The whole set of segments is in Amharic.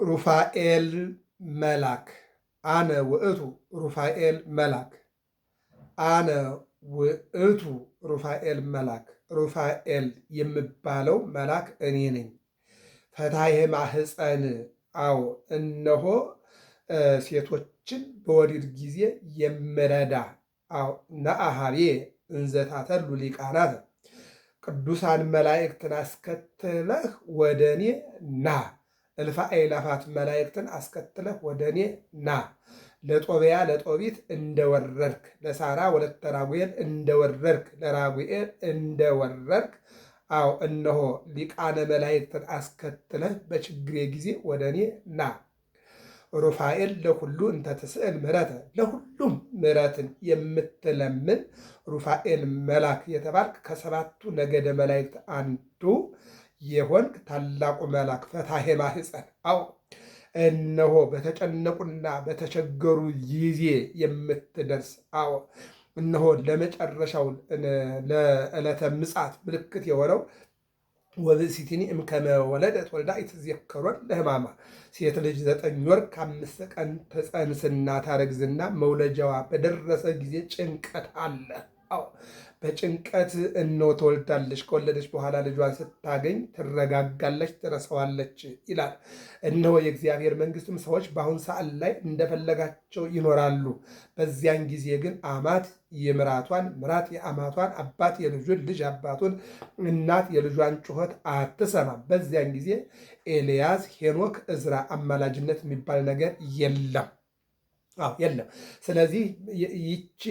ሩፋኤል መላክ አነ ውእቱ ሩፋኤል መላክ አነ ውእቱ ሩፋኤል መላክ ሩፋኤል የምባለው መልአክ እኔ ነኝ። ፈታሔ ማኅፀን አዎ እነሆ ሴቶችን በወሊድ ጊዜ የምረዳ አዎ ነአሃቤ እንዘታተሉ ሊቃናት ቅዱሳን መላእክትን አስከትለህ ወደ እኔ ና። እልፍ አእላፋት መላእክትን አስከትለህ ወደ እኔ ና። ለጦቢያ ለጦቢት እንደወረድክ፣ ለሳራ ወለተ ራጉኤል እንደወረድክ፣ ለራጉኤል እንደወረድክ አዎ እነሆ ሊቃነ መላእክትን አስከትለህ በችግሬ ጊዜ ወደ እኔ ና። ሩፋኤል ለሁሉ እንተ ትስእል ምሕረተ ለሁሉም ምሕረትን የምትለምን ሩፋኤል መልአክ የተባልክ ከሰባቱ ነገደ መላእክት አንዱ የሆንክ ታላቁ መልአክ ፈታሔ ማኅፀን አዎ እነሆ በተጨነቁና በተቸገሩ ጊዜ የምትደርስ አዎ እነሆ ለመጨረሻው ለዕለተ ምጽአት ምልክት የሆነው ወብእሲትኒ እምከመ ወለደት ወልዳ ይትዘከሮን ለሕማማ ሴት ልጅ 9 ወር ከ5 ቀን ትፀንስና ታረግዝና መውለጃዋ በደረሰ ጊዜ ጭንቀት አለ። አዎ በጭንቀት እነሆ ትወልዳለች። ከወለደች በኋላ ልጇን ስታገኝ ትረጋጋለች፣ ትረሳዋለች ይላል። እነሆ የእግዚአብሔር መንግስትም ሰዎች በአሁን ሰዓት ላይ እንደፈለጋቸው ይኖራሉ። በዚያን ጊዜ ግን አማት የምራቷን ምራት የአማቷን አባት የልጁን ልጅ አባቱን እናት የልጇን ጩኸት አትሰማም። በዚያን ጊዜ ኤልያስ፣ ሄኖክ፣ እዝራ አማላጅነት የሚባል ነገር የለም። የለም። ስለዚህ ይቺ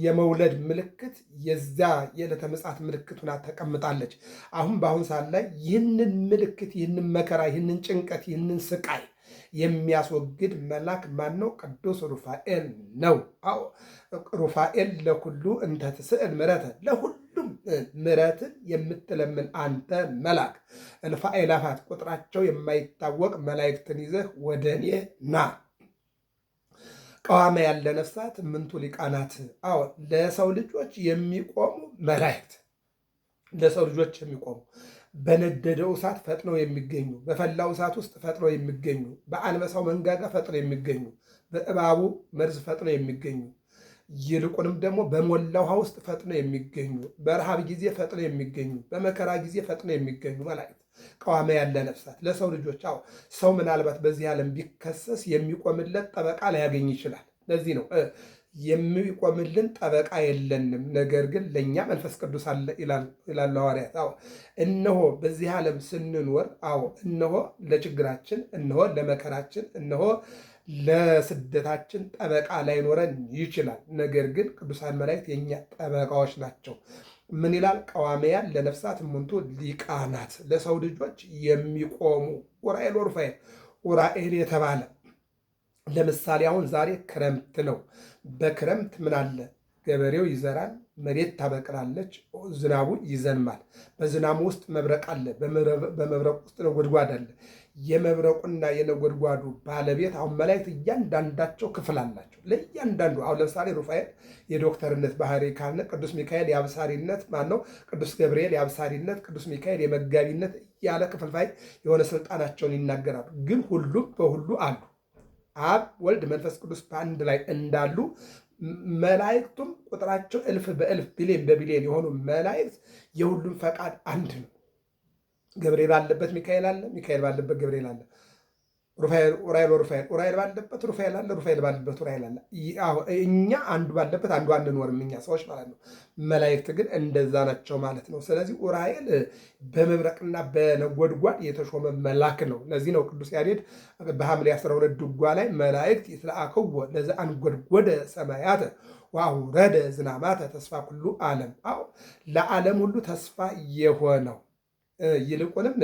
የመውለድ ምልክት የዛ የዕለተ ምጽአት ምልክት ሆና ተቀምጣለች። አሁን በአሁን ሰዓት ላይ ይህንን ምልክት፣ ይህንን መከራ፣ ይህንን ጭንቀት፣ ይህንን ስቃይ የሚያስወግድ መልአክ ማን ነው? ቅዱስ ሩፋኤል ነው። አዎ ሩፋኤል ለኩሉ እንተ ትስእል ምሕረተ ለሁሉም ምሕረትን የምትለምን አንተ መልአክ እልፍ አእላፋት ቁጥራቸው የማይታወቅ መላእክትን ይዘህ ወደ እኔ ና። ቀዋመ ያለ ነፍሳት እምንቱ ሊቃናት አዎ ለሰው ልጆች የሚቆሙ መላእክት፣ ለሰው ልጆች የሚቆሙ በነደደው እሳት ፈጥነው የሚገኙ፣ በፈላው እሳት ውስጥ ፈጥነው የሚገኙ፣ በአንበሳው መንጋጋ ፈጥነው የሚገኙ፣ በእባቡ መርዝ ፈጥነው የሚገኙ፣ ይልቁንም ደግሞ በሞላ ውሃ ውስጥ ፈጥነው የሚገኙ፣ በረሃብ ጊዜ ፈጥነው የሚገኙ፣ በመከራ ጊዜ ፈጥነው የሚገኙ መላእክት ቀዋመ ያለ ነፍሳት ለሰው ልጆች። አዎ ሰው ምናልባት በዚህ ዓለም ቢከሰስ የሚቆምለት ጠበቃ ላያገኝ ይችላል። ለዚህ ነው የሚቆምልን ጠበቃ የለንም፣ ነገር ግን ለእኛ መንፈስ ቅዱስ አለ ይላሉ ሐዋርያት። አዎ እነሆ በዚህ ዓለም ስንኖር አዎ እነሆ ለችግራችን፣ እነሆ ለመከራችን፣ እነሆ ለስደታችን ጠበቃ ላይኖረን ይችላል። ነገር ግን ቅዱሳን መላእክት የእኛ ጠበቃዎች ናቸው። ምን ይላል? ቀዋመያን ለነፍሳት እሙንቱ ሊቃናት ለሰው ልጆች የሚቆሙ ኡራኤል ወሩፋኤል ኡራኤል የተባለ ለምሳሌ አሁን ዛሬ ክረምት ነው። በክረምት ምን አለ? ገበሬው ይዘራል፣ መሬት ታበቅላለች፣ ዝናቡ ይዘንማል። በዝናቡ ውስጥ መብረቅ አለ፣ በመብረቅ ውስጥ ነጎድጓድ አለ። የመብረቁና የነጎድጓዱ ባለቤት አሁን መላእክት እያንዳንዳቸው ክፍል አላቸው። ለእያንዳንዱ አሁን ለምሳሌ ሩፋኤል የዶክተርነት ባህሪ ካለ፣ ቅዱስ ሚካኤል የአብሳሪነት ማነው? ቅዱስ ገብርኤል የአብሳሪነት፣ ቅዱስ ሚካኤል የመጋቢነት ያለ ክፍልፋይ የሆነ ስልጣናቸውን ይናገራሉ። ግን ሁሉም በሁሉ አሉ። አብ ወልድ መንፈስ ቅዱስ በአንድ ላይ እንዳሉ መላእክቱም ቁጥራቸው እልፍ በእልፍ ቢሊዮን በቢሊዮን የሆኑ መላእክት የሁሉም ፈቃድ አንድ ነው። ገብርኤል ባለበት ሚካኤል አለ፣ ሚካኤል ባለበት ገብርኤል አለ። ኡራኤል ወሩፋኤል ኡራኤል ባለበት ሩፋኤል አለ፣ ሩፋኤል ባለበት ኡራኤል አለ። እኛ አንዱ ባለበት አንዱ አንኖርም፣ እኛ ሰዎች ማለት ነው። መላእክት ግን እንደዛ ናቸው ማለት ነው። ስለዚህ ኡራኤል በመብረቅና በነጎድጓድ የተሾመ መልአክ ነው። ለዚህ ነው ቅዱስ ያሬድ በሐምሌ 12 ድጓ ላይ መላእክት ይትለአክዎ ለዘአንጎድጎደ ሰማያተ ወአውረደ ዝናማተ ተስፋ ኩሉ ዓለም። አዎ ለዓለም ሁሉ ተስፋ የሆነው ይልቁንም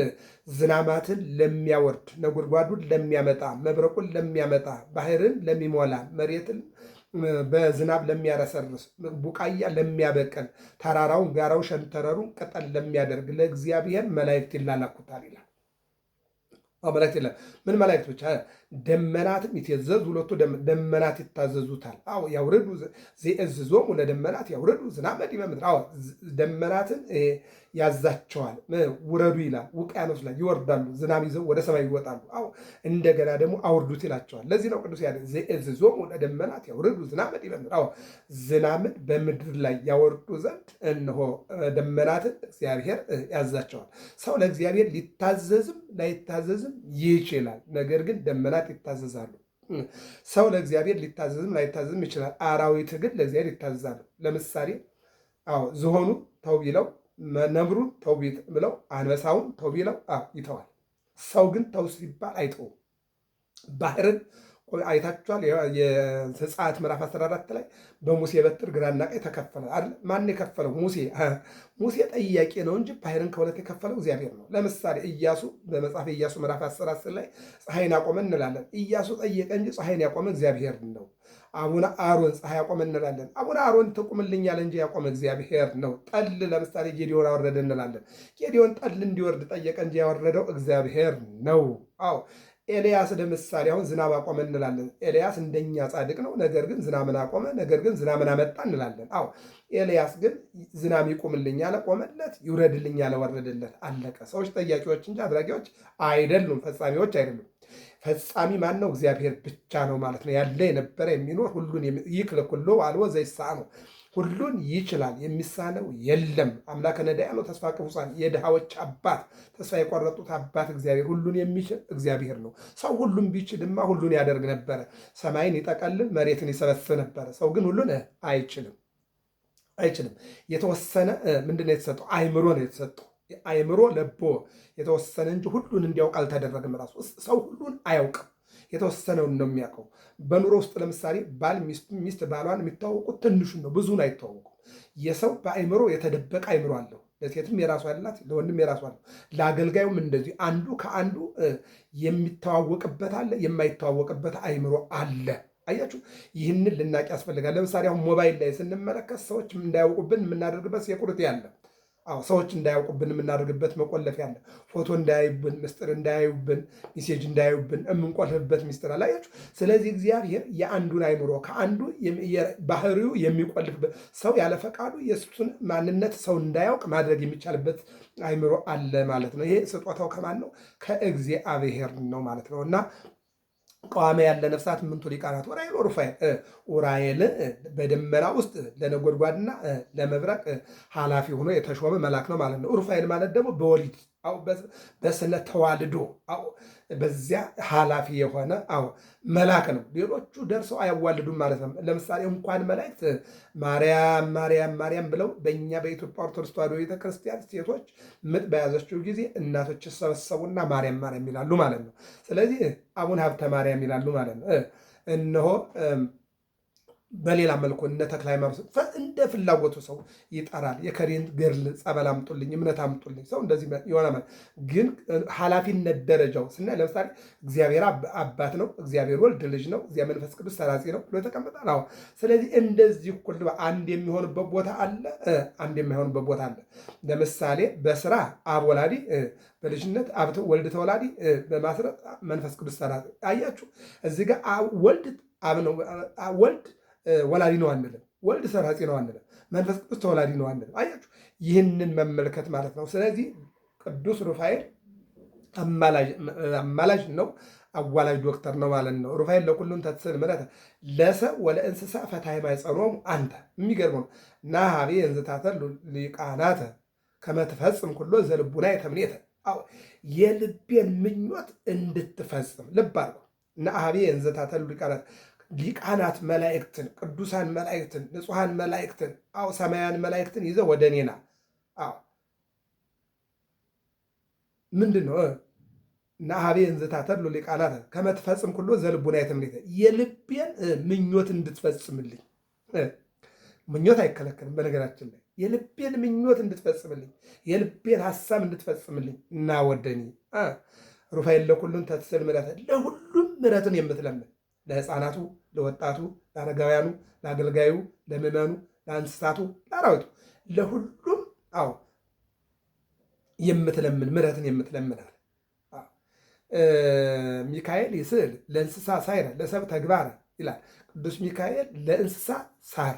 ዝናማትን ለሚያወርድ ነጎድጓዱን ለሚያመጣ መብረቁን ለሚያመጣ ባህርን ለሚሞላ መሬትን በዝናብ ለሚያረሰርስ ቡቃያ ለሚያበቅል ተራራውን ጋራው ሸንተረሩን ቅጠል ለሚያደርግ ለእግዚአብሔር መላእክት ይላላኩታል ይላል። መላእክት የለም። ምን መላእክት ብቻ ደመናትም ይትዘዙ ሁለቱ ደመናት ይታዘዙታል። አዎ ያውርዱ ዘእዝዞሙ ለደመናት ያውርዱ ዝናመ ዲበ ምድር። አዎ ደመናትን ያዛቸዋል። ውረዱ ይላል። ውቅያኖስ ላይ ይወርዳሉ፣ ዝናብ ይዘው ወደ ሰማይ ይወጣሉ። አዎ እንደገና ደግሞ አውርዱት ይላቸዋል። ለዚህ ነው ቅዱስ ያለ ዘእዝዞሙ ለደመናት ያውርዱ ዝናምን ይበምር። አዎ ዝናምን በምድር ላይ ያወርዱ ዘንድ እነሆ ደመናትን እግዚአብሔር ያዛቸዋል። ሰው ለእግዚአብሔር ሊታዘዝም ላይታዘዝም ይችላል። ነገር ግን ደመናት ይታዘዛሉ። ሰው ለእግዚአብሔር ሊታዘዝም ላይታዘዝም ይችላል። አራዊት ግን ለእግዚአብሔር ይታዘዛሉ። ለምሳሌ አዎ ዝሆኑ ተው ቢለው፣ ነብሩን ተው ብለው፣ አንበሳውን ተው ቢለው ይተዋል። ሰው ግን ተው ሲባል አይተውም። ባህርን አይታችኋል። የዘጸአት ምዕራፍ 14 ላይ በሙሴ በትር ግራና ቀኝ ተከፈለ አይደል? ማን የከፈለው? ሙሴ። ሙሴ ጠያቂ ነው እንጂ ባህርን ከሁለት የከፈለው እግዚአብሔር ነው። ለምሳሌ ኢያሱ በመጽሐፍ ኢያሱ ምዕራፍ 10 ላይ ፀሐይን አቆመ እንላለን። ኢያሱ ጠየቀ እንጂ ፀሐይን ያቆመ እግዚአብሔር ነው። አቡነ አሮን ፀሐይ ያቆመ እንላለን። አቡነ አሮን ትቁምልኛል እንጂ ያቆመ እግዚአብሔር ነው። ጠል ለምሳሌ ጌዲዮን አወረደ እንላለን። ጌዲዮን ጠል እንዲወርድ ጠየቀ እንጂ ያወረደው እግዚአብሔር ነው። አዎ ኤልያስ ለምሳሌ አሁን ዝናብ አቆመ እንላለን። ኤልያስ እንደኛ ጻድቅ ነው፣ ነገር ግን ዝናብን አቆመ፣ ነገር ግን ዝናብን አመጣ እንላለን። አዎ ኤልያስ ግን ዝናብ ይቁምልኝ አለ፣ ቆመለት፣ ይውረድልኝ አለ፣ ወረደለት፣ አለቀ። ሰዎች ጠያቂዎች እንጂ አድራጊዎች አይደሉም፣ ፈጻሚዎች አይደሉም። ፈጻሚ ማን ነው? እግዚአብሔር ብቻ ነው ማለት ነው። ያለ የነበረ የሚኖር ሁሉን ይክል ኩሎ አልቦ ዘይሳነው፣ ሁሉን ይችላል፣ የሚሳነው የለም። አምላከ ነዳያን ነው፣ ተስፋ ቅቡሳን፣ የድሃዎች አባት፣ ተስፋ የቆረጡት አባት እግዚአብሔር፣ ሁሉን የሚችል እግዚአብሔር ነው። ሰው ሁሉን ቢችልማ ሁሉን ያደርግ ነበረ። ሰማይን ይጠቀልል፣ መሬትን ይሰበስብ ነበረ። ሰው ግን ሁሉን አይችልም። የተወሰነ ምንድን ነው የተሰጠው? አይምሮ ነው የተሰጠው። አይምሮ ለቦ የተወሰነ እንጂ ሁሉን እንዲያውቅ አልተደረገም። ራሱ ሰው ሁሉን አያውቅም፣ የተወሰነውን ነው የሚያውቀው። በኑሮ ውስጥ ለምሳሌ ባል ሚስት ባሏን የሚታወቁት ትንሹን ነው፣ ብዙን አይተዋወቁም። የሰው በአይምሮ የተደበቀ አይምሮ አለው። ለሴትም የራሷ አላት፣ ለወንድም የራሷ አለው። ለአገልጋዩም እንደዚህ አንዱ ከአንዱ የሚተዋወቅበት አለ፣ የማይተዋወቅበት አይምሮ አለ። አያችሁ፣ ይህንን ልናቅ ያስፈልጋል። ለምሳሌ አሁን ሞባይል ላይ ስንመለከት ሰዎች እንዳያውቁብን የምናደርግበት ሴኩሪቲ አለ። አዎ ሰዎች እንዳያውቁብን የምናደርግበት መቆለፍ ያለ፣ ፎቶ እንዳያዩብን፣ ምስጢር እንዳያዩብን፣ ሜሴጅ እንዳያዩብን የምንቆልፍበት ምስጢር አላያችሁ። ስለዚህ እግዚአብሔር የአንዱን አይምሮ ከአንዱ ባህሪው የሚቆልፍበት፣ ሰው ያለ ፈቃዱ የእሱን ማንነት ሰው እንዳያውቅ ማድረግ የሚቻልበት አይምሮ አለ ማለት ነው። ይሄ ስጦታው ከማን ነው? ከእግዚአብሔር ነው ማለት ነው። እና ቋሚ ያለ ነፍሳት ምንቱ ሊቃናት ዑራኤል ወሩፋኤል። ዑራኤል በደመና ውስጥ ለነጎድጓድና ለመብረቅ ኃላፊ ሆኖ የተሾመ መልአክ ነው ማለት ነው። ሩፋኤል ማለት ደግሞ በወሊድ በስነ ተዋልዶ በዚያ ኃላፊ የሆነ መልአክ ነው። ሌሎቹ ደርሰው አያዋልዱም ማለት ነው። ለምሳሌ እንኳን መላእክት ማርያም ማርያም ማርያም ብለው በእኛ በኢትዮጵያ ኦርቶዶክስ ተዋሕዶ ቤተክርስቲያን ሴቶች ምጥ በያዘችው ጊዜ እናቶች ይሰበሰቡና ማርያም ማርያም ይላሉ ማለት ነው። ስለዚህ አቡነ ሀብተ ማርያም ይላሉ ማለት ነው። እነሆ በሌላ መልኩ እነ ተክለ ሃይማኖት እንደ ፍላጎቱ ሰው ይጠራል። የከሬን ገድል ጸበል አምጡልኝ፣ እምነት አምጡልኝ፣ ሰው እንደዚህ የሆነ ግን ኃላፊነት ደረጃው ስናይ ለምሳሌ እግዚአብሔር አባት ነው፣ እግዚአብሔር ወልድ ልጅ ነው፣ እግዚአብሔር መንፈስ ቅዱስ ሰራጺ ነው ብሎ ተቀምጣል። ስለዚህ እንደዚህ እኩል አንድ የሚሆንበት ቦታ አለ፣ አንድ የማይሆንበት ቦታ አለ። ለምሳሌ በስራ አብ ወላዲ፣ በልጅነት አብ ወልድ ተወላዲ፣ በማስረጥ መንፈስ ቅዱስ ሰራጺ። አያችሁ እዚህ ጋር ወልድ አብ ነው፣ ወልድ ወላዲ ነው አንልም፣ ወልድ ሰራጺ ነው አንልም፣ መንፈስ ቅዱስ ተወላዲ ነው አንልም። አያችሁ ይህንን መመልከት ማለት ነው። ስለዚህ ቅዱስ ሩፋኤል አማላጅ ነው፣ አዋላጅ ዶክተር ነው ማለት ነው። ሩፋኤል ለኩሉን ተትስል ምሕረተ ለሰብ ወለእንስሳ ፈታይ ማይጸኖሙ አንተ። የሚገርመው ነው። ናሃቤ እንዝታተ ሊቃናተ ከመትፈጽም ኩሎ ዘልቡና የተምኔተ የልቤን ምኞት እንድትፈጽም ልብ አለው። ናሃቤ እንዝታተ ሊቃናት ሊቃናት መላእክትን፣ ቅዱሳን መላእክትን፣ ንጹሐን መላእክትን፣ ሰማያን መላእክትን ይዘው ወደ እኔና ምንድን ነው ናሃቤ እንዝታተሉ ሊቃናት ከመትፈጽም ኩሎ ዘልቡና የተምኔተ የልቤን ምኞት እንድትፈጽምልኝ። ምኞት አይከለከልም በነገራችን ላይ የልቤን ምኞት እንድትፈጽምልኝ፣ የልቤን ሀሳብ እንድትፈጽምልኝ እና ወደኒ ሩፋኤል ለኩሉን ተትስል ምሕረተ ለሁሉም ምሕረትን የምትለምን ለሕፃናቱ፣ ለወጣቱ፣ ለአረጋውያኑ፣ ለአገልጋዩ፣ ለምዕመኑ፣ ለእንስሳቱ፣ ለአራዊቱ ለሁሉም የምትለምን ምሕረትን የምትለምናል። ሚካኤል ይስዕል ለእንስሳ ሳይረ ለሰብ ተግባረ ይላል። ቅዱስ ሚካኤል ለእንስሳ ሳር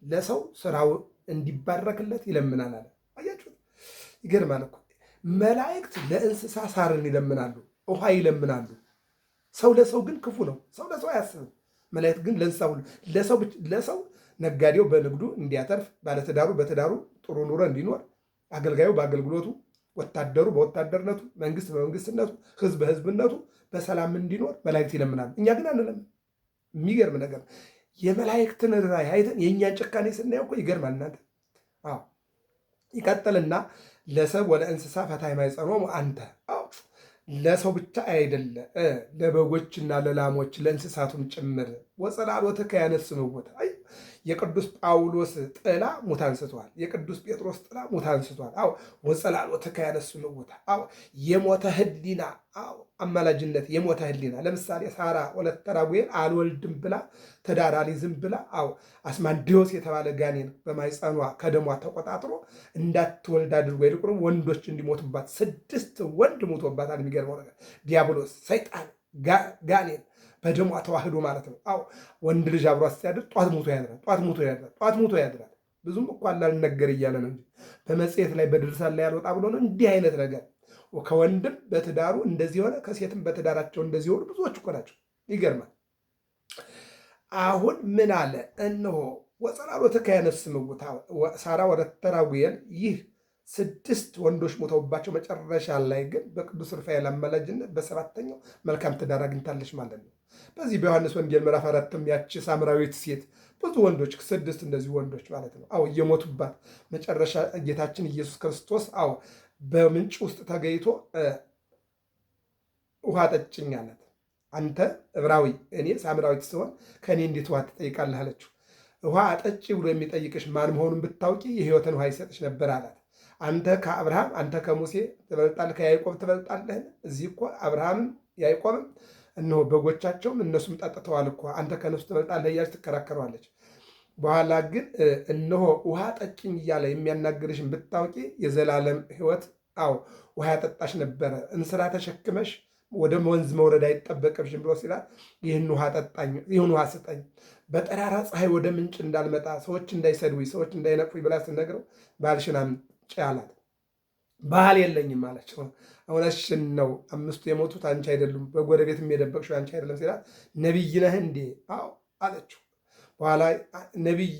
ለሰው ስራው እንዲባረክለት ይለምናል አለ። አያችሁት? ይገርማል እኮ መላእክት ለእንስሳ ሳርን ይለምናሉ፣ ውሃ ይለምናሉ። ሰው ለሰው ግን ክፉ ነው። ሰው ለሰው አያስብም። መላእክት ግን ለእንስሳ ሁሉ ለሰው ነጋዴው በንግዱ እንዲያተርፍ፣ ባለትዳሩ በትዳሩ ጥሩ ኑሮ እንዲኖር፣ አገልጋዩ በአገልግሎቱ፣ ወታደሩ በወታደርነቱ፣ መንግስት በመንግስትነቱ፣ ህዝብ በህዝብነቱ በሰላም እንዲኖር መላእክት ይለምናሉ። እኛ ግን አንለምን። የሚገርም ነገር የመላእክትን ራእይ አይተን የእኛን ጭካኔ ስናየው እኮ ይገርማል እናንተ። ይቀጥልና ለሰብ ወለ እንስሳ ፈታይ ማይጸኖሙ አንተ። ለሰው ብቻ አይደለ ለበጎችና ለላሞች ለእንስሳቱም ጭምር ወጸላሎትከ ያነስምዎት። የቅዱስ ጳውሎስ ጥላ ሙት አንስቷል። የቅዱስ ጴጥሮስ ጥላ ሙት አንስቷል። ወጸላሎትከ ያነስምዎት። የሞተ ህሊና አማላጅነት የሞተ ህሊና። ለምሳሌ ሳራ ወለተ ራጉኤል አልወልድም ብላ ትዳር አልይዝም ብላ አስማንዲዮስ የተባለ ጋኔን በማይጸኗ ከደሟ ተቆጣጥሮ እንዳትወልድ አድርጎ ይልቁንም ወንዶች እንዲሞቱባት 6 ወንድ ሞቶባታል። የሚገርመው ነገር ዲያብሎስ ሰይጣን ጋኔን በደሟ ተዋህዶ ማለት ነው። ወንድ ልጅ አብሯት ሲያድር ጧት ሞቶ ያድራል፣ ጧት ሞቶ ያድራል። ብዙም እኮ አላልነገር እያለ ነው እንጂ በመጽሔት ላይ በድርሳን ላይ ያልወጣ ብሎ ነው እንዲህ አይነት ነገር። ከወንድም በትዳሩ እንደዚህ ሆነ፣ ከሴትም በትዳራቸው እንደዚህ ሆኑ ብዙዎች እኮ ናቸው። ይገርማል። አሁን ምን አለ? እነሆ ወጸላሎትከ ያነስምዎት ሳራ ወለተ ራጉኤል። ይህ 6 ወንዶች ሞተውባቸው መጨረሻ ላይ ግን በቅዱስ ሩፋኤል አማላጅነት በሰባተኛው መልካም ትዳር አግኝታለች ማለት ነው። በዚህ በዮሐንስ ወንጌል ምዕራፍ 4 ያቺ ሳምራዊት ሴት ብዙ ወንዶች 6 እንደዚህ ወንዶች ማለት ነው እየሞቱባት መጨረሻ ጌታችን ኢየሱስ ክርስቶስ በምንጭ ውስጥ ተገይቶ ውሃ ጠጭኝ አላት። አንተ ዕብራዊ እኔ ሳምራዊት ስሆን ከእኔ እንዴት ውሃ ትጠይቃለህ አለችው። ውሃ አጠጪ ብሎ የሚጠይቅሽ ማን መሆኑን ብታውቂ የሕይወትን ውሃ ይሰጥሽ ነበር አላት። አንተ ከአብርሃም አንተ ከሙሴ ትበልጣለህ፣ ከያዕቆብ ትበልጣለህን? እዚህ እኮ አብርሃምም ያዕቆብም እነሆ በጎቻቸውም እነሱም ጠጥተዋል እኮ አንተ ከነሱ ትበልጣለህ እያለች ትከራከረዋለች። በኋላ ግን እነሆ ውሃ ጠጭኝ እያለ የሚያናግርሽን ብታውቂ የዘላለም ሕይወት ውሃ ያጠጣሽ ነበረ፣ እንስራ ተሸክመሽ ወደ ወንዝ መውረድ አይጠበቅብሽም ብሎ ሲላት ይህን ውሃ ስጠኝ፣ በጠራራ ፀሐይ ወደ ምንጭ እንዳልመጣ ሰዎች እንዳይሰድቡኝ ሰዎች እንዳይነቅፉኝ ብላ ስትነግረው ባልሽን አምጪ አላት። ባህል የለኝም አለች። እውነትሽን ነው፣ 5ቱ የሞቱት አንቺ አይደሉም፣ በጎረቤትም የደበቅሽው አንቺ አይደለም ሲላት ነቢይ ነህ እንዴ? አለችው። በኋላ ነቢይ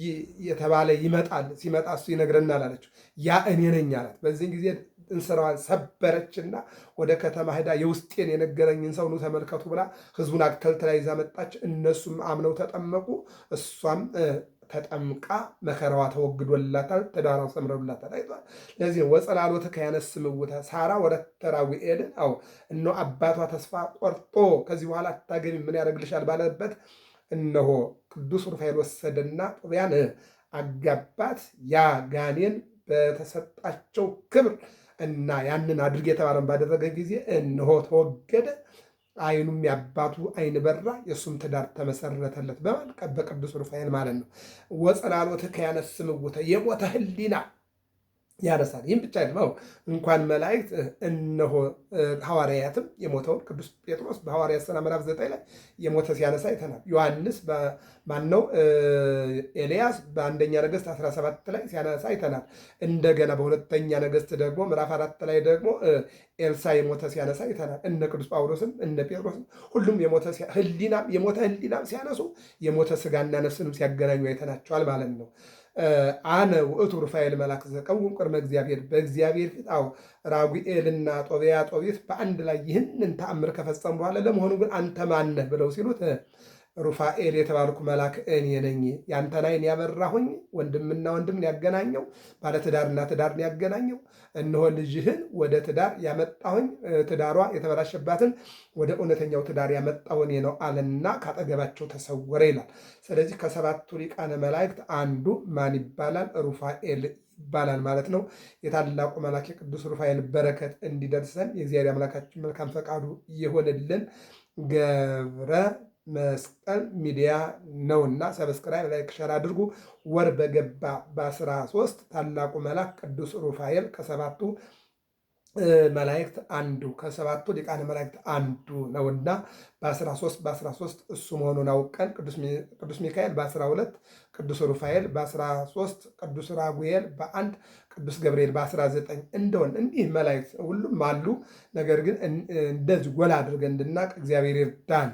የተባለ ይመጣል፣ ሲመጣ እሱ ይነግረናል አለችው። ያ እኔ ነኝ አላት። በዚህን ጊዜ እንስራዋን ሰበረችና ወደ ከተማ ሄዳ የውስጤን የነገረኝን ሰው ኑ ተመልከቱ ብላ ህዝቡን አክተልትላ ይዛ መጣች። እነሱም አምነው ተጠመቁ። እሷም ተጠምቃ መከራዋ ተወግዶላታል፣ ትዳሯ ሰምሮላታል። አይቷል። ለዚህ ወጸላሎትከ ያነስምዎት ሳራ ወለተ ራጉኤልን እነሆ አባቷ ተስፋ ቆርጦ ከዚህ በኋላ አታገቢ ምን ያደርግልሻል ባለበት እነሆ ቅዱስ ሩፋኤል ወሰደና ጦቢያን አጋባት። ያ ጋኔን በተሰጣቸው ክብር እና ያንን አድርግ የተባለን ባደረገ ጊዜ እነሆ ተወገደ። አይኑም ያባቱ አይን በራ፣ የእሱም ትዳር ተመሰረተለት በቅዱስ ሩፋኤል ማለት ነው። ወጸላሎትከ ያነስምዎት የሞተ ህሊና ያነሳል። ይህም ብቻ አይደለም፣ እንኳን መላእክት እነሆ ሐዋርያትም የሞተውን ቅዱስ ጴጥሮስ በሐዋርያት ሥራ ምዕራፍ 9 ላይ የሞተ ሲያነሳ አይተናል። ዮሐንስ ማነው ኤልያስ በአንደኛ ነገሥት 17 ላይ ሲያነሳ አይተናል። እንደገና በሁለተኛ ነገሥት ደግሞ ምዕራፍ 4 ላይ ደግሞ ኤልሳ የሞተ ሲያነሳ አይተናል። እነ ቅዱስ ጳውሎስም እነ ጴጥሮስም ሁሉም የሞተ ህሊናም ሲያነሱ የሞተ ስጋና ነፍስንም ሲያገናኙ አይተናቸዋል ማለት ነው። አነ ውእቱ ሩፋኤል መልአክ ዘቀውም ቅድመ እግዚአብሔር። በእግዚአብሔር ፊት ራጉኤልና ጦቢት በአንድ ላይ ይህንን ተአምር ከፈጸሙ በኋላ ለመሆኑ ግን አንተ ማነህ ብለው ሲሉት ሩፋኤል የተባልኩ መልአክ እኔ ነኝ፣ ያንተን ዓይን ያበራሁኝ፣ ወንድምና ወንድምን ያገናኘው፣ ባለትዳርና ትዳርን ያገናኘው፣ እነሆ ልጅህን ወደ ትዳር ያመጣሁኝ፣ ትዳሯ የተበላሸባትን ወደ እውነተኛው ትዳር ያመጣሁ እኔ ነው አለና ካጠገባቸው ተሰወረ ይላል። ስለዚህ ከ7ቱ ሊቃነ መላእክት አንዱ ማን ይባላል? ሩፋኤል ይባላል ማለት ነው። የታላቁ መልአክ የቅዱስ ሩፋኤል በረከት እንዲደርሰን የእግዚአብሔር አምላካችን መልካም ፈቃዱ ይሆንልን። ገብረ መስቀል ሚዲያ ነውና ሰብስክራይብ፣ ላይክ፣ ሸር አድርጉ። ወር በገባ በ13 ታላቁ መልአክ ቅዱስ ሩፋኤል ከ7ቱ መላእክት አንዱ ከ7ቱ ሊቃነ መላእክት አንዱ ነውና በ13 እሱ መሆኑን አውቀን ቅዱስ ሚካኤል በ12 ቅዱስ ሩፋኤል በ13 ቅዱስ ራጉኤል በ1 ቅዱስ ገብርኤል በ19 እንደሆን እንዲህ መላእክት ሁሉም አሉ። ነገር ግን እንደዚህ ጎላ አድርገን እንድናቅ እግዚአብሔር ይርዳን።